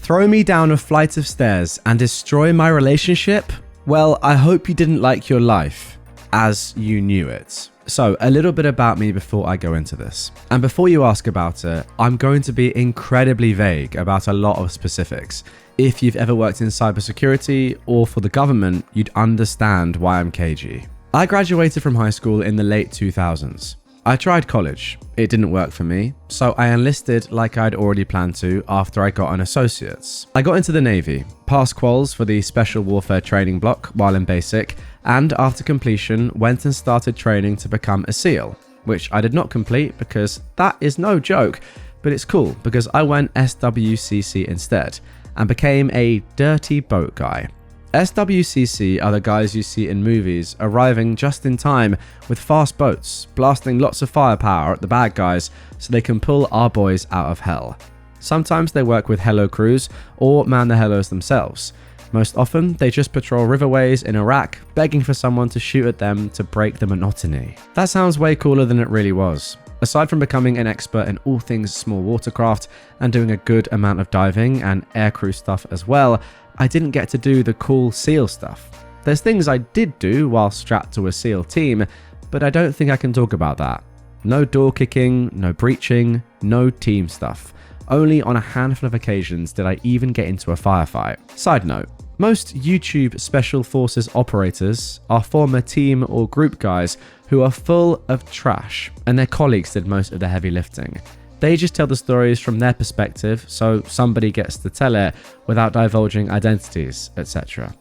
Throw me down a flight of stairs and destroy my relationship? Well, I hope you didn't like your life as you knew it. So, a little bit about me before I go into this. And before you ask about it, I'm going to be incredibly vague about a lot of specifics. If you've ever worked in cybersecurity or for the government, you'd understand why I'm cagey. I graduated from high school in the late 2000s. I tried college. It didn't work for me, so I enlisted like I'd already planned to after I got an associate's. I got into the Navy, passed quals for the Special Warfare Training Block while in basic, and after completion went and started training to become a SEAL, which I did not complete because that is no joke, but it's cool because I went SWCC instead and became a dirty boat guy. SWCC are the guys you see in movies arriving just in time with fast boats, blasting lots of firepower at the bad guys so they can pull our boys out of hell. Sometimes they work with Hello Crews or man the Hellos themselves. Most often, they just patrol riverways in Iraq, begging for someone to shoot at them to break the monotony. That sounds way cooler than it really was. Aside from becoming an expert in all things small watercraft and doing a good amount of diving and aircrew stuff as well, I didn't get to do the cool SEAL stuff. There's things I did do while strapped to a SEAL team, but I don't think I can talk about that. No door kicking, no breaching, no team stuff. Only on a handful of occasions did I even get into a firefight. Side note, most YouTube Special Forces operators are former team or group guys who are full of trash, and their colleagues did most of the heavy lifting. They just tell the stories from their perspective, so somebody gets to tell it without divulging identities, etc.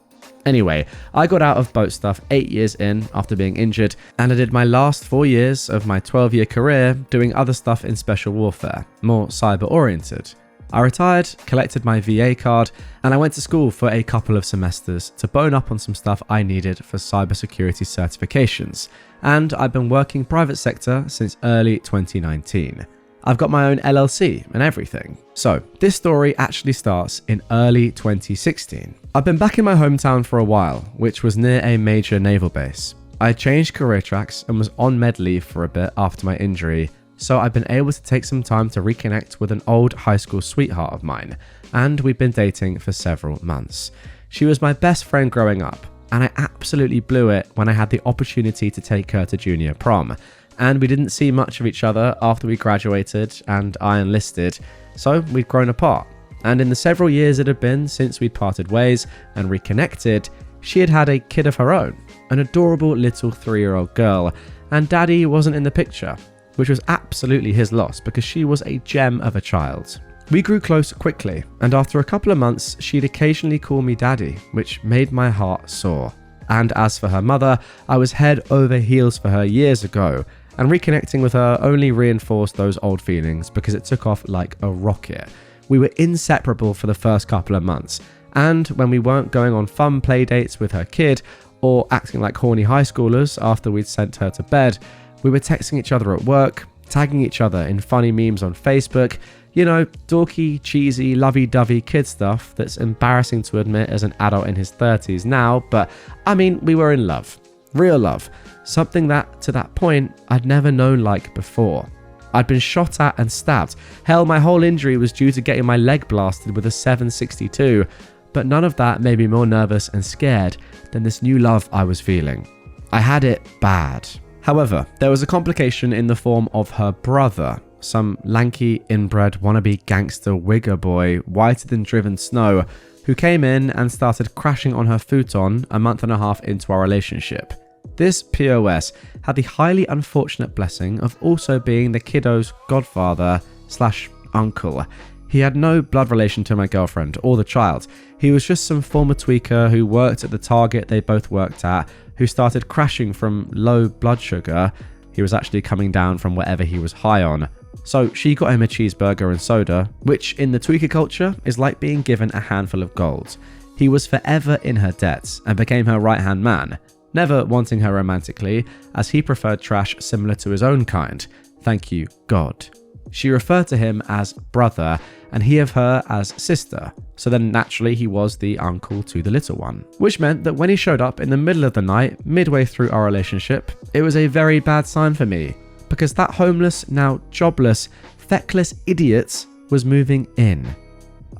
Anyway, I got out of boat stuff 8 years in after being injured, and I did my last 4 years of my 12-year career doing other stuff in special warfare, more cyber-oriented. I retired, collected my VA card, and I went to school for a couple of semesters to bone up on some stuff I needed for cybersecurity certifications, and I've been working private sector since early 2019. I've got my own LLC and everything. So, this story actually starts in early 2016. I've been back in my hometown for a while, which was near a major naval base. I changed career tracks and was on med leave for a bit after my injury, so I've been able to take some time to reconnect with an old high school sweetheart of mine, and we've been dating for several months. She was my best friend growing up, and I absolutely blew it when I had the opportunity to take her to junior prom. And we didn't see much of each other after we graduated and I enlisted, so we'd grown apart. And in the several years it had been since we'd parted ways and reconnected, she had had a kid of her own, an adorable little 3-year-old girl, and Daddy wasn't in the picture, which was absolutely his loss because she was a gem of a child. We grew close quickly, and after a couple of months, she'd occasionally call me Daddy, which made my heart soar. And as for her mother, I was head over heels for her years ago, and reconnecting with her only reinforced those old feelings because it took off like a rocket. We were inseparable for the first couple of months, and when we weren't going on fun play dates with her kid or acting like horny high schoolers after we'd sent her to bed, we were texting each other at work, tagging each other in funny memes on Facebook, you know, dorky, cheesy, lovey-dovey kid stuff that's embarrassing to admit as an adult in his 30s now, but I mean, we were in love. Real love. Something that, to that point, I'd never known like before. I'd been shot at and stabbed. Hell, my whole injury was due to getting my leg blasted with a 7.62, but none of that made me more nervous and scared than this new love I was feeling. I had it bad. However, there was a complication in the form of her brother, some lanky, inbred, wannabe gangster wigger boy, whiter than driven snow, who came in and started crashing on her futon a month and a half into our relationship. This POS had the highly unfortunate blessing of also being the kiddo's godfather / uncle. He had no blood relation to my girlfriend or the child. He was just some former tweaker who worked at the Target they both worked at, who started crashing from low blood sugar. He was actually coming down from whatever he was high on. So she got him a cheeseburger and soda, which in the tweaker culture is like being given a handful of gold. He was forever in her debt and became her right-hand man, never wanting her romantically, as he preferred trash similar to his own kind. Thank you, God. She referred to him as brother, and he of her as sister, so then naturally he was the uncle to the little one. Which meant that when he showed up in the middle of the night, midway through our relationship, it was a very bad sign for me, because that homeless, now jobless, feckless idiot was moving in.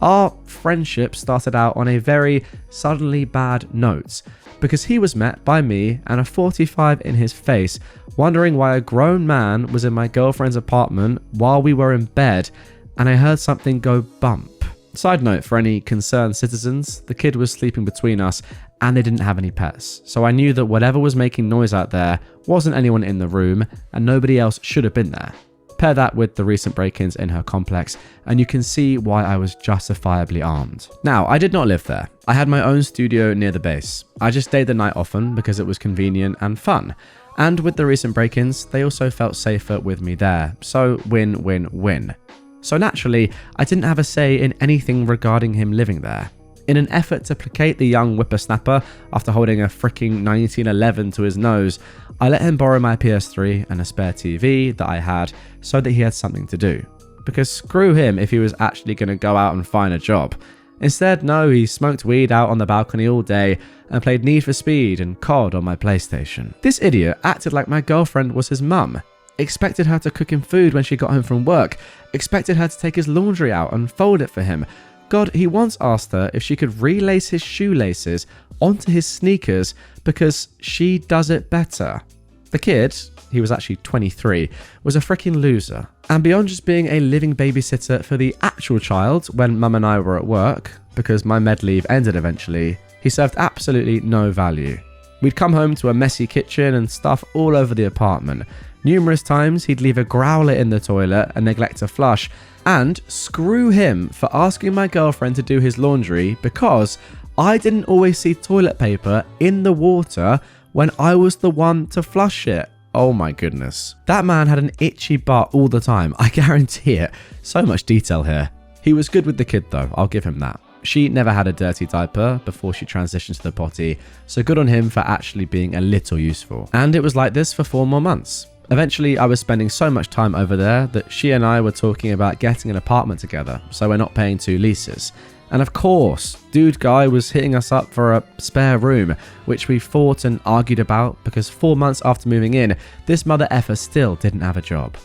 Our friendship started out on a very suddenly bad note, because he was met by me and a 45 in his face, wondering why a grown man was in my girlfriend's apartment while we were in bed, and I heard something go bump. Side note for any concerned citizens, the kid was sleeping between us and they didn't have any pets, so I knew that whatever was making noise out there wasn't anyone in the room and nobody else should have been there. Pair that with the recent break-ins in her complex and you can see why I was justifiably armed. Now, I did not live there. I had my own studio near the base. I just stayed the night often because it was convenient and fun. And with the recent break-ins, they also felt safer with me there. So win-win-win. So naturally, I didn't have a say in anything regarding him living there. In an effort to placate the young whippersnapper after holding a freaking 1911 to his nose, I let him borrow my PS3 and a spare TV that I had so that he had something to do. Because screw him if he was actually going to go out and find a job. Instead, no, he smoked weed out on the balcony all day and played Need for Speed and COD on my PlayStation. This idiot acted like my girlfriend was his mum. Expected her to cook him food when she got home from work. Expected her to take his laundry out and fold it for him. God, he once asked her if she could relace his shoelaces onto his sneakers because she does it better. The kid, he was actually 23, was a freaking loser. And beyond just being a living babysitter for the actual child when mum and I were at work, because my med leave ended eventually, he served absolutely no value. We'd come home to a messy kitchen and stuff all over the apartment. Numerous times he'd leave a growler in the toilet and neglect to flush. And screw him for asking my girlfriend to do his laundry because I didn't always see toilet paper in the water when I was the one to flush it. Oh my goodness. That man had an itchy butt all the time, I guarantee it. So much detail here. He was good with the kid though, I'll give him that. She never had a dirty diaper before she transitioned to the potty, so good on him for actually being a little useful. And it was like this for 4 more months. Eventually, I was spending so much time over there that she and I were talking about getting an apartment together, so we're not paying 2 leases. And of course, dude guy was hitting us up for a spare room, which we fought and argued about because 4 months after moving in, this mother effer still didn't have a job.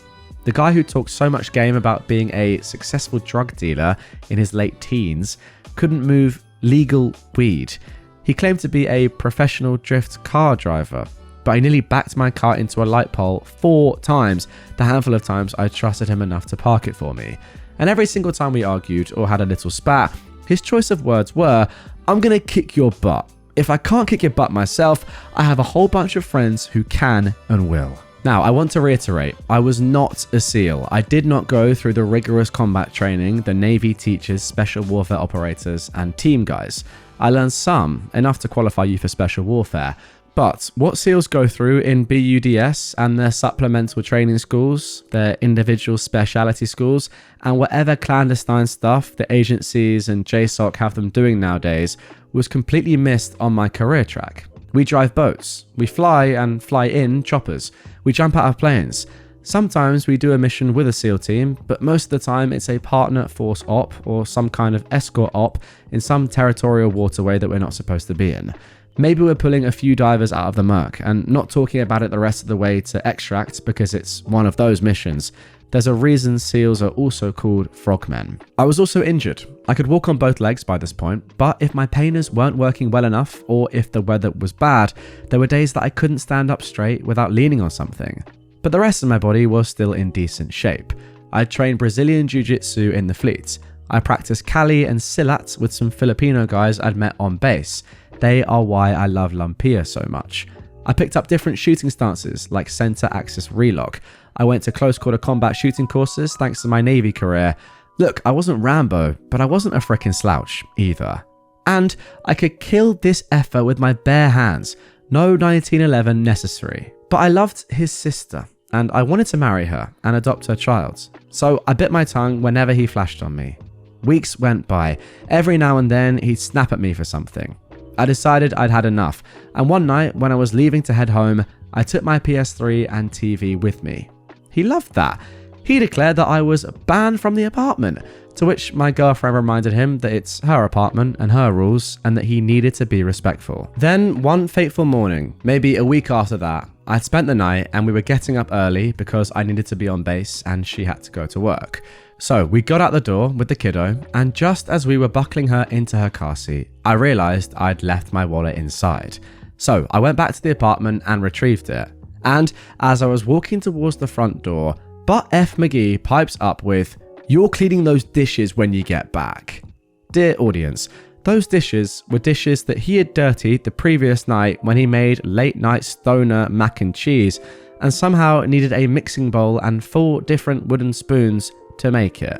The guy who talked so much game about being a successful drug dealer in his late teens couldn't move legal weed. He claimed to be a professional drift car driver, but I nearly backed my car into a light pole 4 times, the handful of times I trusted him enough to park it for me. And every single time we argued or had a little spat, his choice of words were, "I'm gonna kick your butt. If I can't kick your butt myself, I have a whole bunch of friends who can and will." Now, I want to reiterate, I was not a SEAL. I did not go through the rigorous combat training the Navy teaches special warfare operators and team guys. I learned some, enough to qualify you for special warfare. But what SEALs go through in BUDS and their supplemental training schools, their individual speciality schools, and whatever clandestine stuff the agencies and JSOC have them doing nowadays was completely missed on my career track. We drive boats, we fly and fly in choppers, we jump out of planes. Sometimes we do a mission with a SEAL team, but most of the time it's a partner force op or some kind of escort op in some territorial waterway that we're not supposed to be in. Maybe we're pulling a few divers out of the murk and not talking about it the rest of the way to extract because it's one of those missions. There's a reason SEALs are also called frogmen. I was also injured. I could walk on both legs by this point, but if my painers weren't working well enough or if the weather was bad, there were days that I couldn't stand up straight without leaning on something. But the rest of my body was still in decent shape. I trained Brazilian Jiu-Jitsu in the fleet. I practiced Kali and Silat with some Filipino guys I'd met on base. They are why I love AmITheA so much. I picked up different shooting stances like center axis relock. I went to close quarter combat shooting courses thanks to my Navy career. Look, I wasn't Rambo, but I wasn't a frickin' slouch either. And I could kill this effer with my bare hands. No 1911 necessary. But I loved his sister, and I wanted to marry her and adopt her child. So I bit my tongue whenever he flashed on me. Weeks went by. Every now and then he'd snap at me for something. I decided I'd had enough, and one night when I was leaving to head home, I took my PS3 and TV with me. He loved that. He declared that I was banned from the apartment, to which my girlfriend reminded him that it's her apartment and her rules, and that he needed to be respectful. Then, one fateful morning, maybe a week after that, I'd spent the night and we were getting up early because I needed to be on base and she had to go to work. So we got out the door with the kiddo, and just as we were buckling her into her car seat, I realized I'd left my wallet inside. So I went back to the apartment and retrieved it. And as I was walking towards the front door, Butt F. McGee pipes up with, "You're cleaning those dishes when you get back." Dear audience, those dishes were dishes that he had dirtied the previous night when he made late night stoner mac and cheese, and somehow needed a mixing bowl and 4 different wooden spoons to make it.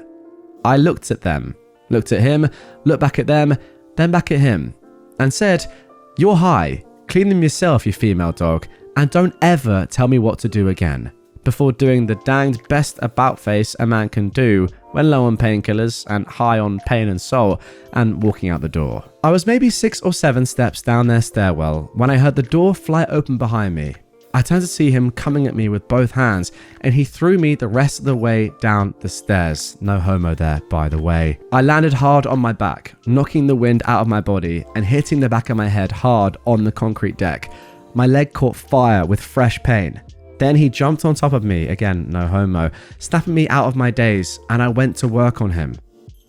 I looked at them, looked at him, looked back at them, then back at him, and said, "You're high, clean them yourself, you female dog, and don't ever tell me what to do again," before doing the danged best about face a man can do when low on painkillers and high on pain and soul, and walking out the door. I was maybe 6 or 7 steps down their stairwell when I heard the door fly open behind me. I turned to see him coming at me with both hands, and he threw me the rest of the way down the stairs. No homo there, by the way. I landed hard on my back, knocking the wind out of my body and hitting the back of my head hard on the concrete deck. My leg caught fire with fresh pain. Then he jumped on top of me, again, no homo, snapping me out of my daze, and I went to work on him.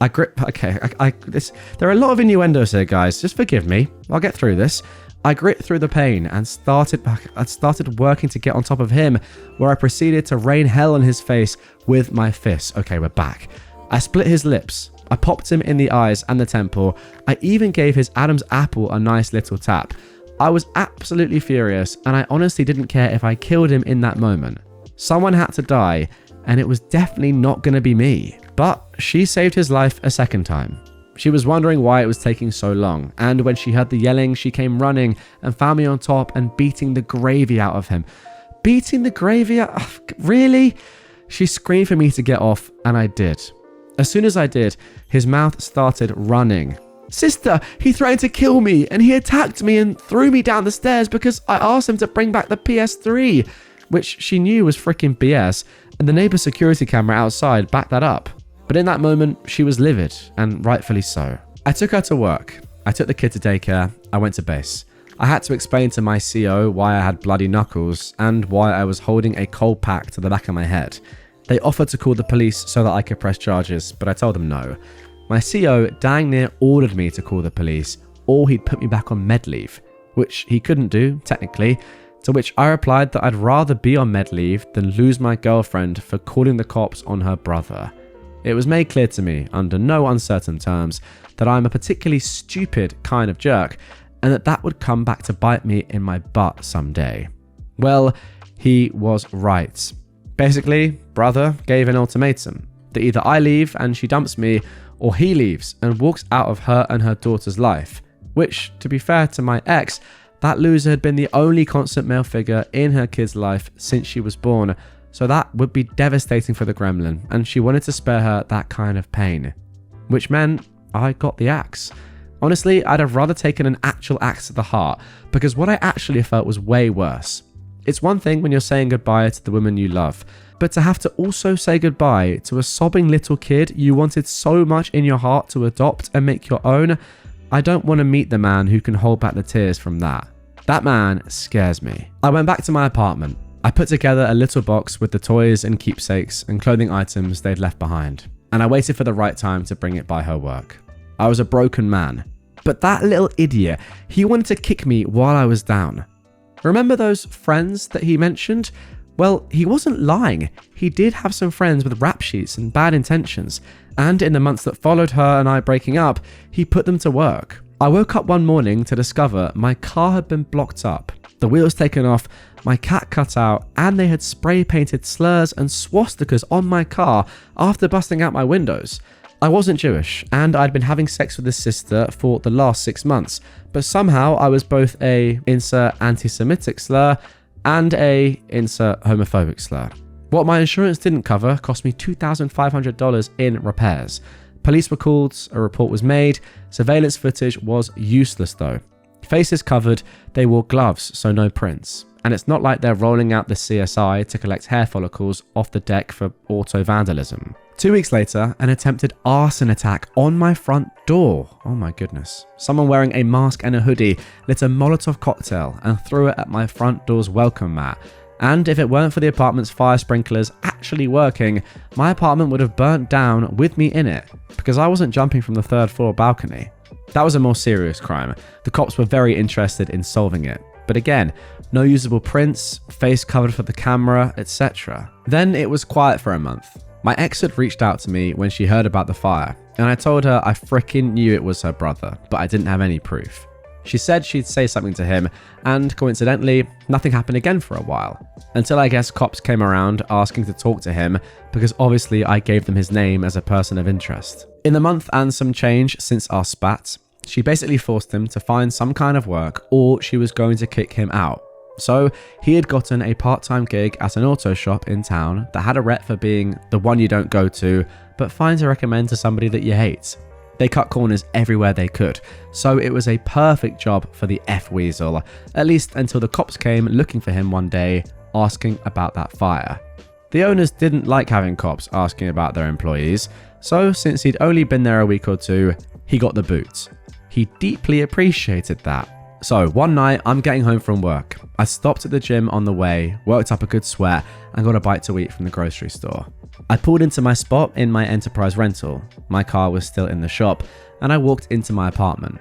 There are a lot of innuendos here, guys. Just forgive me. I'll get through this. I grit through the pain and started working to get on top of him, where I proceeded to rain hell on his face with my fists. Okay, we're back. I split his lips. I popped him in the eyes and the temple. I even gave his Adam's apple a nice little tap. I was absolutely furious, and I honestly didn't care if I killed him in that moment. Someone had to die, and it was definitely not going to be me. But she saved his life a second time. She was wondering why it was taking so long, and when she heard the yelling, she came running and found me on top and beating the gravy out of him. Beating the gravy out? Really? She screamed for me to get off, and I did. As soon as I did, his mouth started running. "Sister, he threatened to kill me, and he attacked me and threw me down the stairs because I asked him to bring back the PS3, which she knew was freaking BS, and the neighbor's security camera outside backed that up. But in that moment, she was livid, and rightfully so. I took her to work. I took the kid to daycare. I went to base. I had to explain to my CO why I had bloody knuckles and why I was holding a cold pack to the back of my head. They offered to call the police so that I could press charges, but I told them no. My CO dang near ordered me to call the police, or he'd put me back on med leave, which he couldn't do, technically, to which I replied that I'd rather be on med leave than lose my girlfriend for calling the cops on her brother. It was made clear to me, under no uncertain terms, that I'm a particularly stupid kind of jerk, and that would come back to bite me in my butt someday. Well, he was right. Basically, brother gave an ultimatum, that either I leave and she dumps me, or he leaves and walks out of her and her daughter's life, which, to be fair to my ex, that loser had been the only constant male figure in her kid's life since she was born, so that would be devastating for the gremlin, and she wanted to spare her that kind of pain. Which meant I got the axe. Honestly, I'd have rather taken an actual axe to the heart, because what I actually felt was way worse. It's one thing when you're saying goodbye to the woman you love, but to have to also say goodbye to a sobbing little kid you wanted so much in your heart to adopt and make your own, I don't want to meet the man who can hold back the tears from that. That man scares me. I went back to my apartment. I put together a little box with the toys and keepsakes and clothing items they'd left behind, and I waited for the right time to bring it by her work. I was a broken man, but that little idiot, he wanted to kick me while I was down. Remember those friends that he mentioned? Well, he wasn't lying. He did have some friends with rap sheets and bad intentions, and in the months that followed her and I breaking up, he put them to work. I woke up one morning to discover my car had been blocked up, the wheels taken off, my cat cut out, and they had spray painted slurs and swastikas on my car after busting out my windows. I wasn't Jewish, and I'd been having sex with his sister for the last 6 months, but somehow I was both a insert anti-Semitic slur and a insert homophobic slur. What my insurance didn't cover cost me $2,500 in repairs. Police were called, a report was made, surveillance footage was useless though. Faces covered, they wore gloves, so no prints. And it's not like they're rolling out the CSI to collect hair follicles off the deck for auto vandalism. 2 weeks later, an attempted arson attack on my front door. Oh my goodness. Someone wearing a mask and a hoodie lit a Molotov cocktail and threw it at my front door's welcome mat. And if it weren't for the apartment's fire sprinklers actually working, my apartment would have burnt down with me in it, because I wasn't jumping from the 3rd floor balcony. That was a more serious crime. The cops were very interested in solving it. But again, no usable prints, face covered for the camera, etc. Then it was quiet for a month. My ex had reached out to me when she heard about the fire, and I told her I frickin' knew it was her brother, but I didn't have any proof. She said she'd say something to him, and coincidentally, nothing happened again for a while. Until I guess cops came around asking to talk to him, because obviously I gave them his name as a person of interest. In the month and some change since our spat, she basically forced him to find some kind of work, or she was going to kick him out. So he had gotten a part-time gig at an auto shop in town that had a rep for being the one you don't go to, but fine to recommend to somebody that you hate. They cut corners everywhere they could, so it was a perfect job for the F-Weasel, at least until the cops came looking for him one day, asking about that fire. The owners didn't like having cops asking about their employees, so since he'd only been there a week or two, he got the boot. He deeply appreciated that. So one night, I'm getting home from work. I stopped at the gym on the way, worked up a good sweat, and got a bite to eat from the grocery store. I pulled into my spot in my enterprise rental. My car was still in the shop, and I walked into my apartment.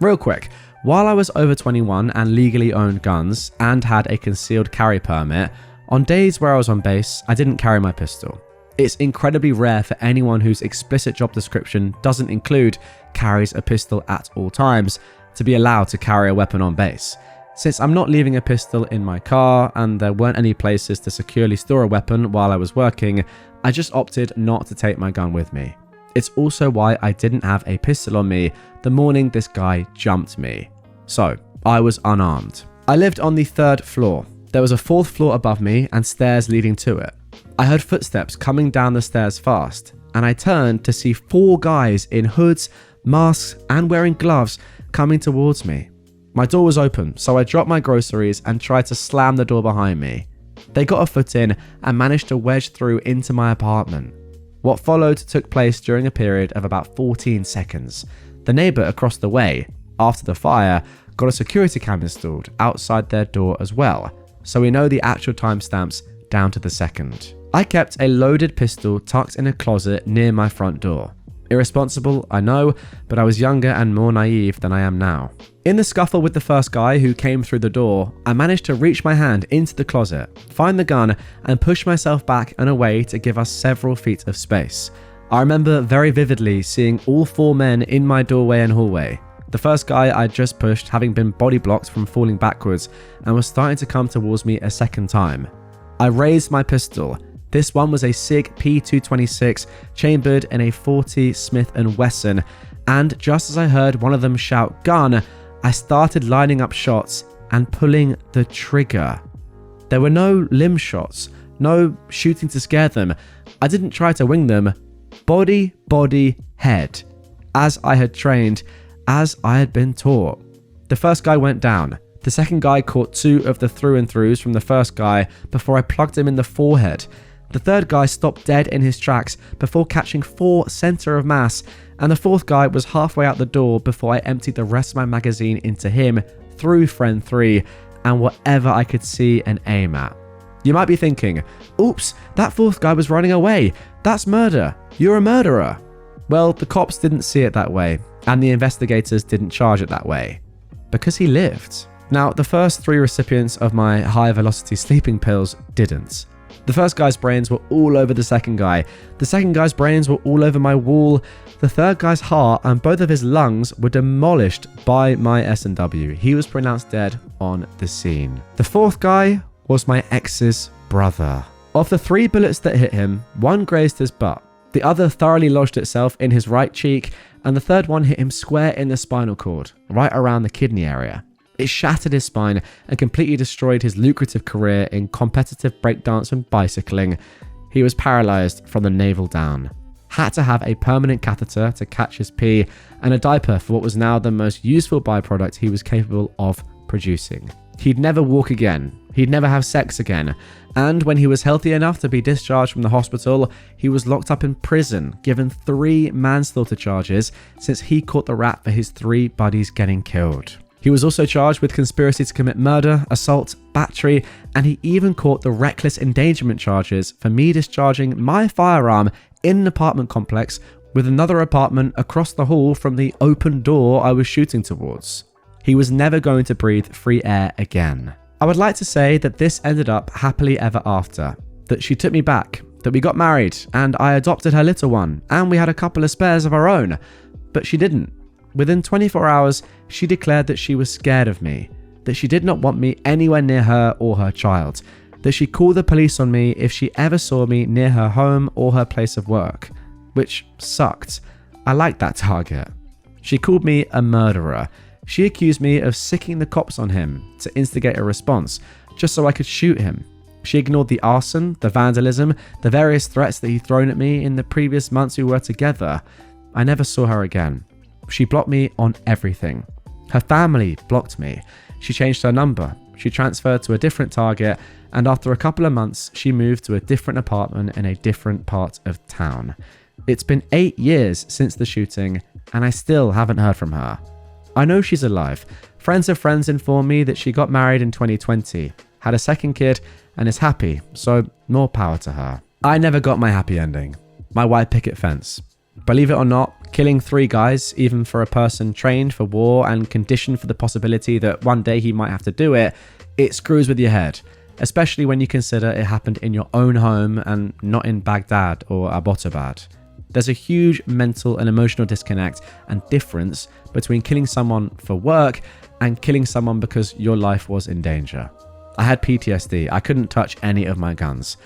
Real quick, while I was over 21 and legally owned guns and had a concealed carry permit, on days where I was on base, I didn't carry my pistol. It's incredibly rare for anyone whose explicit job description doesn't include carries a pistol at all times to be allowed to carry a weapon on base. Since I'm not leaving a pistol in my car and there weren't any places to securely store a weapon while I was working, I just opted not to take my gun with me. It's also why I didn't have a pistol on me the morning this guy jumped me. So, I was unarmed. I lived on the 3rd floor. There was a 4th floor above me and stairs leading to it. I heard footsteps coming down the stairs fast, and I turned to see 4 guys in hoods, masks, and wearing gloves coming towards me. My door was open, so I dropped my groceries and tried to slam the door behind me. They got a foot in and managed to wedge through into my apartment. What followed took place during a period of about 14 seconds. The neighbour across the way, after the fire, got a security cam installed outside their door as well, so we know the actual timestamps down to the second. I kept a loaded pistol tucked in a closet near my front door. Irresponsible, I know, but I was younger and more naive than I am now. In the scuffle with the first guy who came through the door, I managed to reach my hand into the closet, find the gun, and push myself back and away to give us several feet of space. I remember very vividly seeing all 4 men in my doorway and hallway. The first guy I'd just pushed having been body blocked from falling backwards and was starting to come towards me a second time. I raised my pistol. This one was a SIG P226 chambered in a .40 Smith & Wesson, and just as I heard one of them shout gun, I started lining up shots and pulling the trigger. There were no limb shots, no shooting to scare them. I didn't try to wing them. Body, head. As I had trained, as I had been taught. The first guy went down. The second guy caught 2 of the through and throughs from the first guy before I plugged him in the forehead. The third guy stopped dead in his tracks before catching 4 center of mass, and the 4th guy was halfway out the door before I emptied the rest of my magazine into him through friend 3 and whatever I could see and aim at. You might be thinking, oops, that 4th guy was running away. That's murder. You're a murderer. Well, the cops didn't see it that way, and the investigators didn't charge it that way. Because he lived. Now, the first 3 recipients of my high-velocity sleeping pills didn't. The first guy's brains were all over the second guy. The second guy's brains were all over my wall. The third guy's heart and both of his lungs were demolished by my S&W. He was pronounced dead on the scene. The 4th guy was my ex's brother. Of the 3 bullets that hit him, 1 grazed his butt. The other thoroughly lodged itself in his right cheek, and the 3rd one hit him square in the spinal cord, right around the kidney area. It shattered his spine and completely destroyed his lucrative career in competitive breakdance and bicycling. He was paralyzed from the navel down. Had to have a permanent catheter to catch his pee and a diaper for what was now the most useful byproduct he was capable of producing. He'd never walk again. He'd never have sex again. And when he was healthy enough to be discharged from the hospital, he was locked up in prison, given 3 manslaughter charges since he caught the rap for his 3 buddies getting killed. He was also charged with conspiracy to commit murder, assault, battery, and he even caught the reckless endangerment charges for me discharging my firearm in an apartment complex with another apartment across the hall from the open door I was shooting towards. He was never going to breathe free air again. I would like to say that this ended up happily ever after, that she took me back, that we got married, and I adopted her little one, and we had a couple of spares of our own, but she didn't. Within 24 hours, she declared that she was scared of me, that she did not want me anywhere near her or her child, that she called the police on me if she ever saw me near her home or her place of work, which sucked. I liked that target. She called me a murderer. She accused me of sicking the cops on him to instigate a response, just so I could shoot him. She ignored the arson, the vandalism, the various threats that he'd thrown at me in the previous months we were together. I never saw her again. She blocked me on everything. Her family blocked me. She changed her number. She transferred to a different target, and after a couple of months, she moved to a different apartment in a different part of town. It's been 8 years since the shooting, and I still haven't heard from her. I know she's alive. Friends of friends inform me that she got married in 2020, had a second kid, and is happy, so more power to her. I never got my happy ending. My white picket fence. Believe it or not, killing 3 guys, even for a person trained for war and conditioned for the possibility that one day he might have to do it, it screws with your head, especially when you consider it happened in your own home and not in Baghdad or Abbottabad. There's a huge mental and emotional disconnect and difference between killing someone for work and killing someone because your life was in danger. I had PTSD. I couldn't touch any of my guns,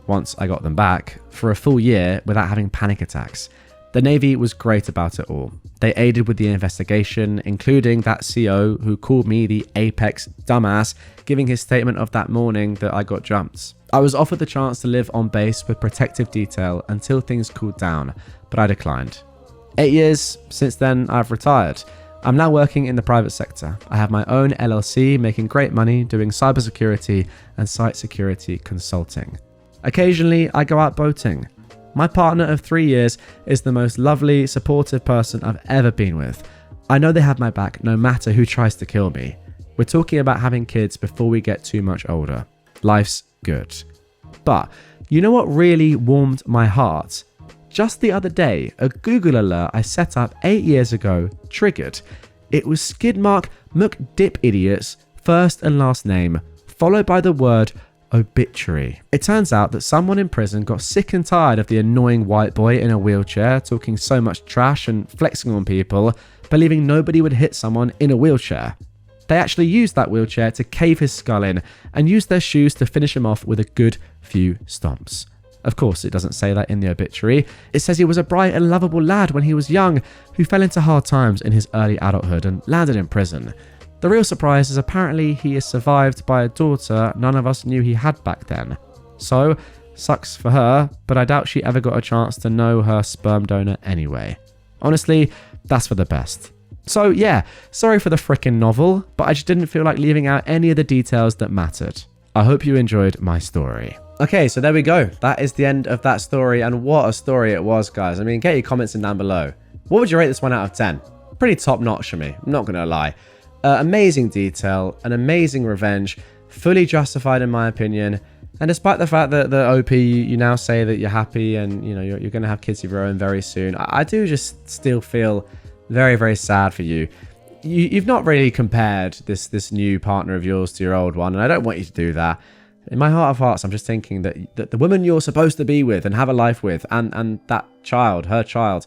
once I got them back, for a full year without having panic attacks. The Navy was great about it all. They aided with the investigation, including that CO who called me the apex dumbass, giving his statement of that morning that I got jumped. I was offered the chance to live on base with protective detail until things cooled down, but I declined. 8 years since then, I've retired. I'm now working in the private sector. I have my own LLC, making great money doing cybersecurity and site security consulting. Occasionally, I go out boating. My partner of 3 years is the most lovely, supportive person I've ever been with. I know they have my back no matter who tries to kill me. We're talking about having kids before we get too much older. Life's good. But you know what really warmed my heart? Just the other day, a Google alert I set up 8 years ago triggered. It was Skidmark McDipIdiot's first and last name, followed by the word obituary. It turns out that someone in prison got sick and tired of the annoying white boy in a wheelchair talking so much trash and flexing on people, believing nobody would hit someone in a wheelchair. They actually used that wheelchair to cave his skull in and used their shoes to finish him off with a good few stomps. Of course, it doesn't say that in the obituary. It says he was a bright and lovable lad when he was young, who fell into hard times in his early adulthood and landed in prison. The real surprise is apparently he is survived by a daughter none of us knew he had back then. So, sucks for her, but I doubt she ever got a chance to know her sperm donor anyway. Honestly, that's for the best. So yeah, sorry for the frickin' novel, but I just didn't feel like leaving out any of the details that mattered. I hope you enjoyed my story. Okay, so there we go. That is the end of that story, and what a story it was, guys. I mean, get your comments in down below. What would you rate this one out of 10? Pretty top notch for me, I'm not gonna lie. Amazing detail, an amazing revenge, fully justified in my opinion. And despite the fact that the OP, you now say that you're happy and you know you're going to have kids of your own very soon, I do just still feel very, very sad for you. You've not really compared this new partner of yours to your old one, and I don't want you to do that. In my heart of hearts, I'm just thinking that the woman you're supposed to be with and have a life with, and that child, her child,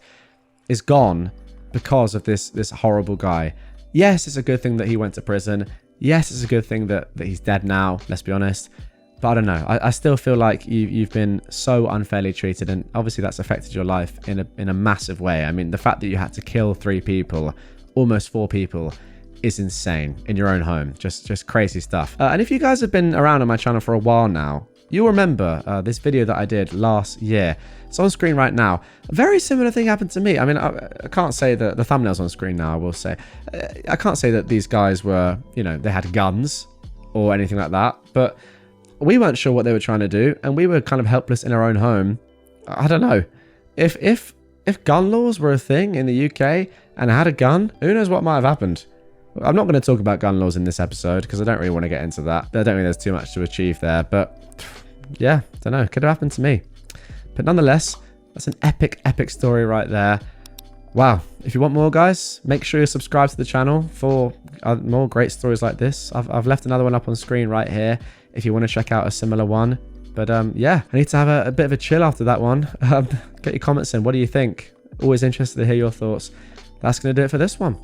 is gone because of this horrible guy. Yes, it's a good thing that he went to prison. Yes, it's a good thing that he's dead now, let's be honest. But I don't know. I still feel like you've been so unfairly treated, and obviously that's affected your life in a massive way. I mean, the fact that you had to kill 3 people, almost 4 people, is insane in your own home. Just crazy stuff. And if you guys have been around on my channel for a while now, you'll remember this video that I did last year. It's on screen right now. A very similar thing happened to me. I mean, I can't say that the thumbnail's on screen now, I will say. I can't say that these guys were, you know, they had guns or anything like that, but we weren't sure what they were trying to do, and we were kind of helpless in our own home. I don't know. If gun laws were a thing in the UK and I had a gun, who knows what might have happened. I'm not going to talk about gun laws in this episode because I don't really want to get into that. I don't think there's too much to achieve there, but yeah, don't know. Could have happened to me. But nonetheless, that's an epic story right there. Wow. If you want more, guys, make sure you subscribe to the channel for more great stories like this. I've left another one up on screen right here if you want to check out a similar one. But yeah, I need to have a bit of a chill after that one. Get your comments in. What do you think? Always interested to hear your thoughts. That's going to do it for this one.